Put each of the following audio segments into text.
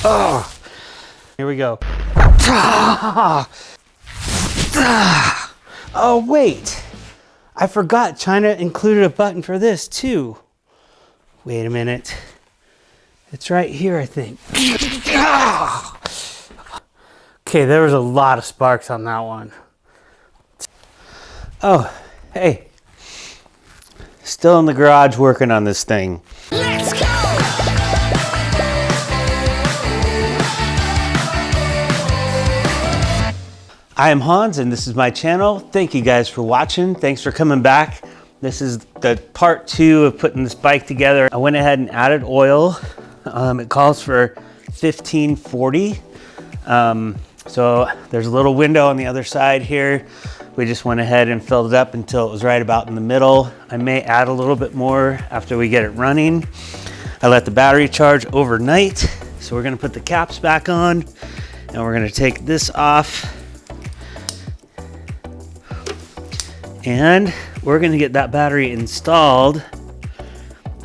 Oh, here we go. Oh, wait. I forgot China included a button for this too. Wait a minute. It's right here, I think. Okay, there was a lot of sparks on that one. Oh, hey. Still in the garage working on this thing. Let's go! I am Hans and this is my channel. Thank you guys for watching. Thanks for coming back. This is the part 2 of putting this bike together. I went ahead and added oil. It calls for 1540. So there's a little window on the other side here. We just went ahead and filled it up until it was right about in the middle. I may add a little bit more after we get it running. I let the battery charge overnight. So we're gonna put the caps back on and we're gonna take this off. And we're gonna get that battery installed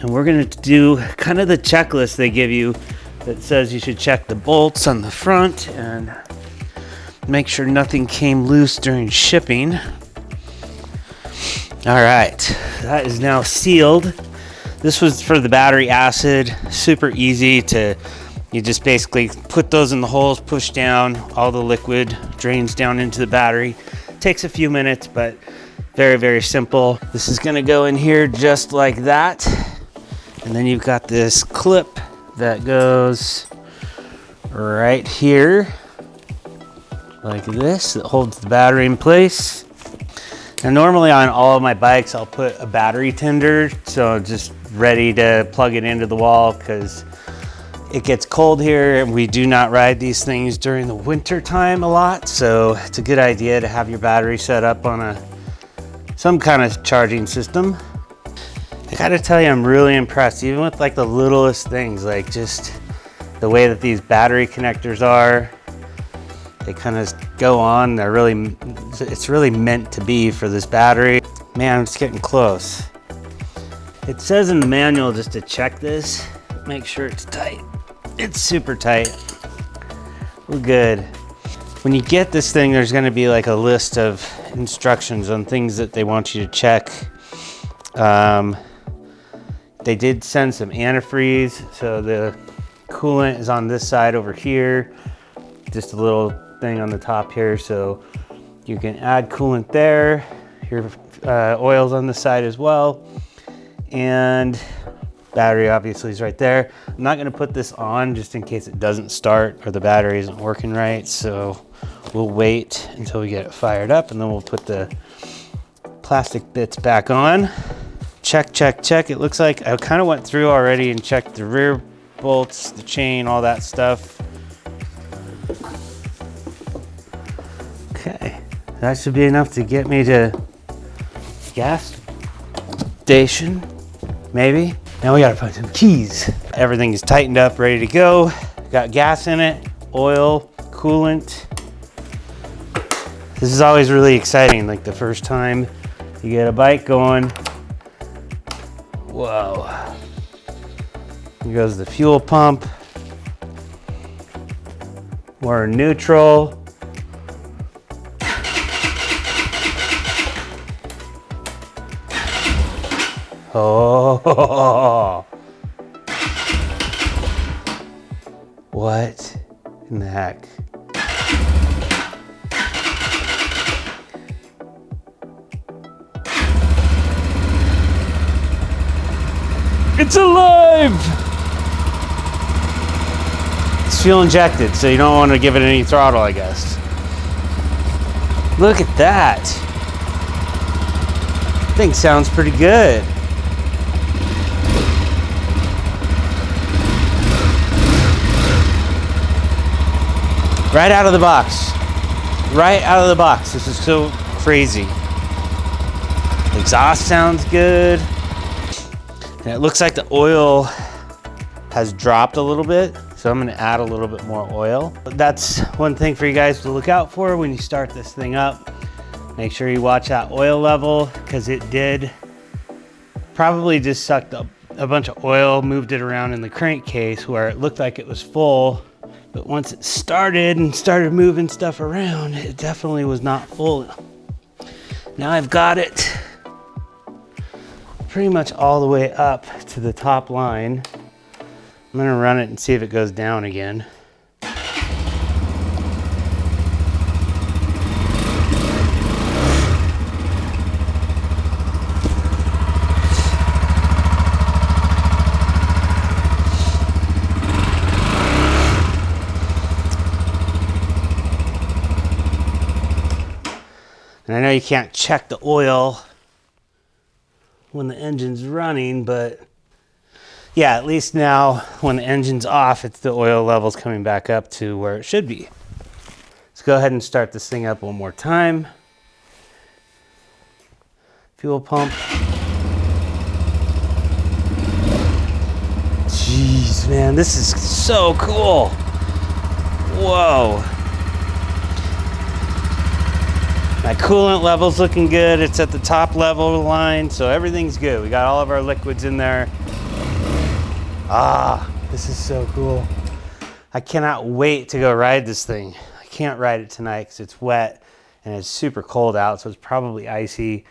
and we're gonna do kind of the checklist they give you that says you should check the bolts on the front and make sure nothing came loose during shipping. All right, that is now sealed. This was for the battery acid, super easy to, you just basically put those in the holes, push down, all the liquid drains down into the battery. Takes a few minutes, but very, very simple. This is gonna go in here just like that. And then you've got this clip that goes right here, like this, that holds the battery in place. And normally on all of my bikes, I'll put a battery tender, so just ready to plug it into the wall because it gets cold here and we do not ride these things during the winter time a lot. So it's a good idea to have your battery set up on some kind of charging system. I gotta tell you, I'm really impressed, even with like the littlest things, like just the way that these battery connectors are. They kind of go on, it's really meant to be for this battery. Man, it's getting close. It says in the manual just to check this, make sure it's tight. It's super tight. We're good. When you get this thing, there's gonna be like a list of instructions on things that they want you to check. They did send some antifreeze, so the coolant is on this side over here. Just a little thing on the top here, so you can add coolant there. Your oil's on the side as well. And battery obviously is right there. I'm not gonna put this on just in case it doesn't start or the battery isn't working right, so we'll wait until we get it fired up and then we'll put the plastic bits back on. Check, check, check. It looks like I kind of went through already and checked the rear bolts, the chain, all that stuff. Okay, that should be enough to get me to gas station, maybe. Now we gotta find some keys. Everything is tightened up, ready to go. Got gas in it, oil, coolant. This is always really exciting, like the first time you get a bike going. Whoa. Here goes the fuel pump. We're neutral. Oh. What in the heck? It's alive! It's fuel injected, so you don't want to give it any throttle, I guess. Look at that. Thing sounds pretty good. Right out of the box. Right out of the box. This is so crazy. Exhaust sounds good. And it looks like the oil has dropped a little bit, so I'm gonna add a little bit more oil. But that's one thing for you guys to look out for when you start this thing up. Make sure you watch that oil level, because it did probably just sucked up a bunch of oil, moved it around in the crankcase where it looked like it was full, But once it started and started moving stuff around, it definitely was not full. Now I've got it pretty much all the way up to the top line. I'm gonna run it and see if it goes down again. And I know you can't check the oil when the engine's running, but yeah, at least now when the engine's off, it's the oil level's coming back up to where it should be. Let's go ahead and start this thing up one more time. Fuel pump. Jeez, man, this is so cool. Whoa. My coolant level's looking good. It's at the top level of the line, so everything's good. We got all of our liquids in there. Ah, this is so cool. I cannot wait to go ride this thing. I can't ride it tonight because it's wet and it's super cold out, so it's probably icy.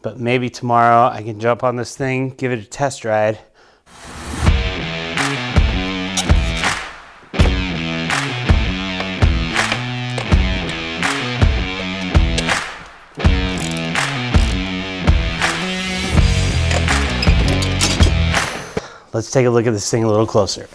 But maybe tomorrow I can jump on this thing, give it a test ride. Let's take a look at this thing a little closer.